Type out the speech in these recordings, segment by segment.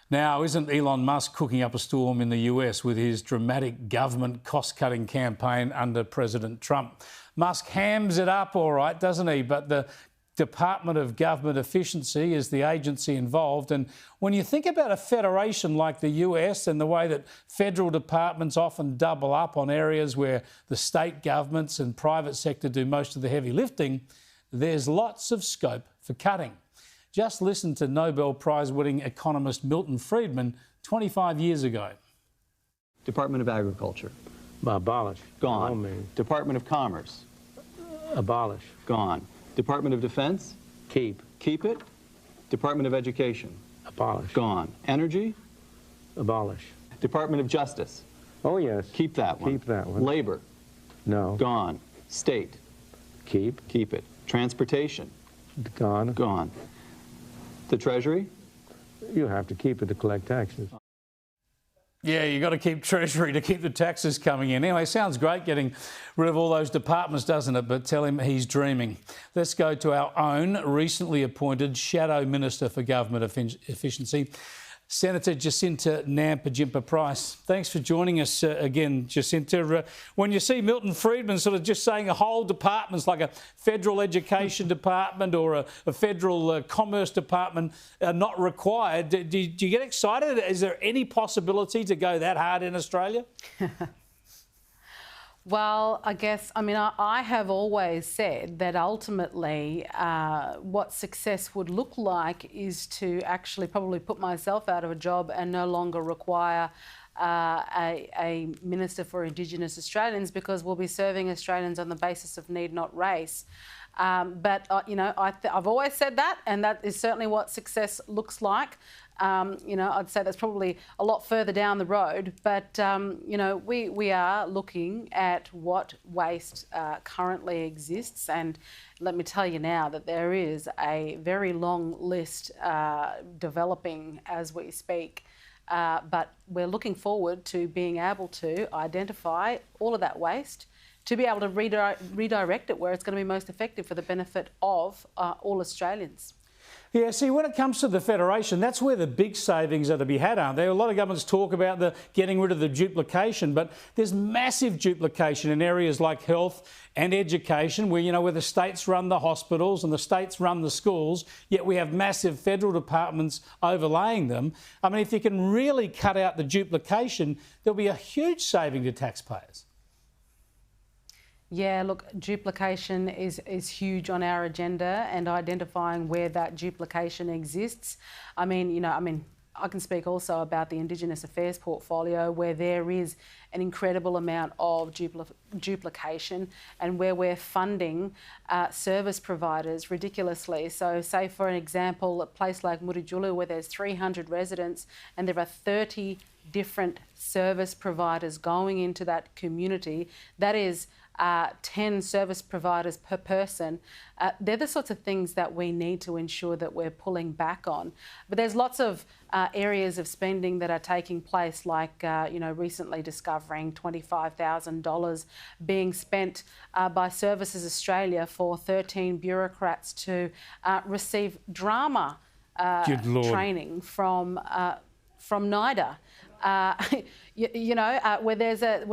Now, isn't Elon Musk cooking up a storm in the US with his dramatic government cost-cutting campaign under President Trump? Musk hams it up all right, doesn't he? But the Department of Government Efficiency is the agency involved. And when you think about a federation like the US and the way that federal departments often double up on areas where the state governments and private sector do most of the heavy lifting, there's lots of scope for cutting. Just listen to Nobel Prize-winning economist Milton Friedman 25 years ago. Department of Agriculture. Abolish. Gone. Department of Commerce. Abolish. Gone. Department of Defense. Keep. Keep it. Department of Education. Abolish. Gone. Energy. Abolish. Department of Justice. Oh, yes. Keep that one. Keep that one. Labor. No. Gone. State. Keep. Keep it. Transportation. Gone. Gone. The Treasury. You have to keep it to collect taxes. Yeah, you've got to keep Treasury to keep the taxes coming in. Anyway, sounds great getting rid of all those departments, doesn't it? But tell him he's dreaming. Let's go to our own recently appointed Shadow Minister for Government Efficiency, Senator Jacinta Price. Thanks for joining us again, Jacinta. When you see Milton Friedman sort of just saying a whole department's like a federal education department or a federal commerce department are not required, do you get excited? Is there any possibility to go that hard in Australia? Well, I have always said that ultimately what success would look like is to actually probably put myself out of a job and no longer require a Minister for Indigenous Australians, because we'll be serving Australians on the basis of need, not race. I've always said that, and that is certainly what success looks like. I'd say that's probably a lot further down the road, but, we are looking at what waste currently exists, and let me tell you now that there is a very long list developing as we speak, but we're looking forward to being able to identify all of that waste, to be able to redirect it where it's going to be most effective for the benefit of all Australians. Yeah, see, when it comes to the Federation, that's where the big savings are to be had, aren't there? A lot of governments talk about the getting rid of the duplication, but there's massive duplication in areas like health and education, where the states run the hospitals and the states run the schools, yet we have massive federal departments overlaying them. I mean, if you can really cut out the duplication, there'll be a huge saving to taxpayers. Yeah, look, duplication is huge on our agenda, and identifying where that duplication exists. I can speak also about the Indigenous Affairs portfolio, where there is an incredible amount of duplication, and where we're funding service providers ridiculously. So say, for an example, a place like Murujulu, where there's 300 residents and there are 30 different service providers going into that community, that is 10 service providers per person. They're the sorts of things that we need to ensure that we're pulling back on. But there's lots of areas of spending that are taking place, like recently discovering $25,000 being spent by Services Australia for 13 bureaucrats to receive drama training from NIDA. Where there's a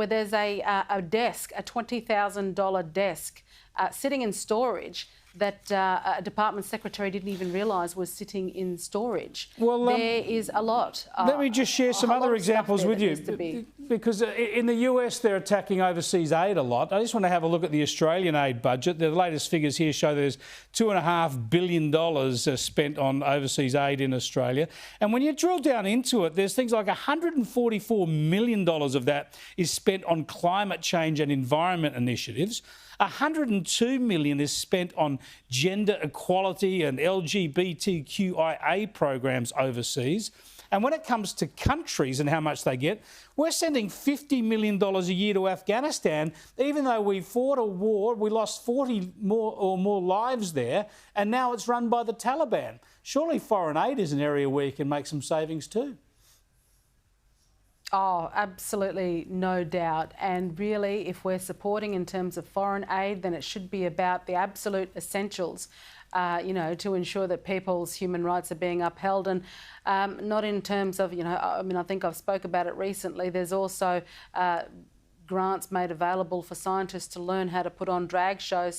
desk, a $20,000 desk sitting in storage that a department secretary didn't even realise was sitting in storage. Well, there is a lot. Let me just share some other examples with you. Because in the US, they're attacking overseas aid a lot. I just want to have a look at the Australian aid budget. The latest figures here show there's $2.5 billion spent on overseas aid in Australia. And when you drill down into it, there's things like $144 million of that is spent on climate change and environment initiatives. $102 million is spent on gender equality and LGBTQIA programs overseas. And when it comes to countries and how much they get, we're sending $50 million a year to Afghanistan, even though we fought a war, we lost 40 more lives there, and now it's run by the Taliban. Surely foreign aid is an area where you can make some savings too. Oh, absolutely, no doubt. And really, if we're supporting in terms of foreign aid, then it should be about the absolute essentials. to ensure that people's human rights are being upheld, and not in terms of, I think I've spoke about it recently. There's also grants made available for scientists to learn how to put on drag shows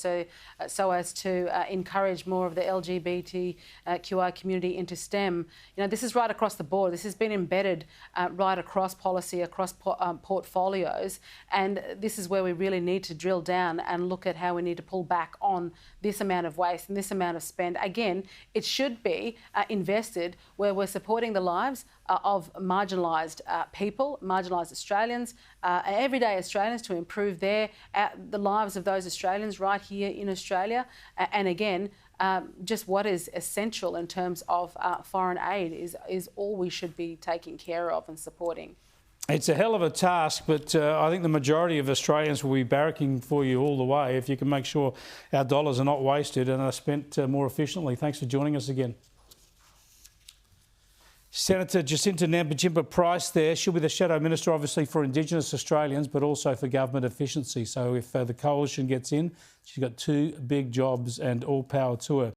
so as to encourage more of the LGBTQI community into STEM. This is right across the board. This has been embedded right across policy, across portfolios, and this is where we really need to drill down and look at how we need to pull back on this amount of waste and this amount of spend. Again, it should be invested where we're supporting the lives of marginalised people, marginalised Australians, everyday Australians, to improve the lives of those Australians right here in Australia. And again, just what is essential in terms of foreign aid is all we should be taking care of and supporting. It's a hell of a task, but I think the majority of Australians will be barracking for you all the way if you can make sure our dollars are not wasted and are spent more efficiently. Thanks for joining us again. Senator Jacinta Price there. She'll be the Shadow Minister, obviously, for Indigenous Australians, but also for government efficiency. So if the coalition gets in, she's got two big jobs and all power to her.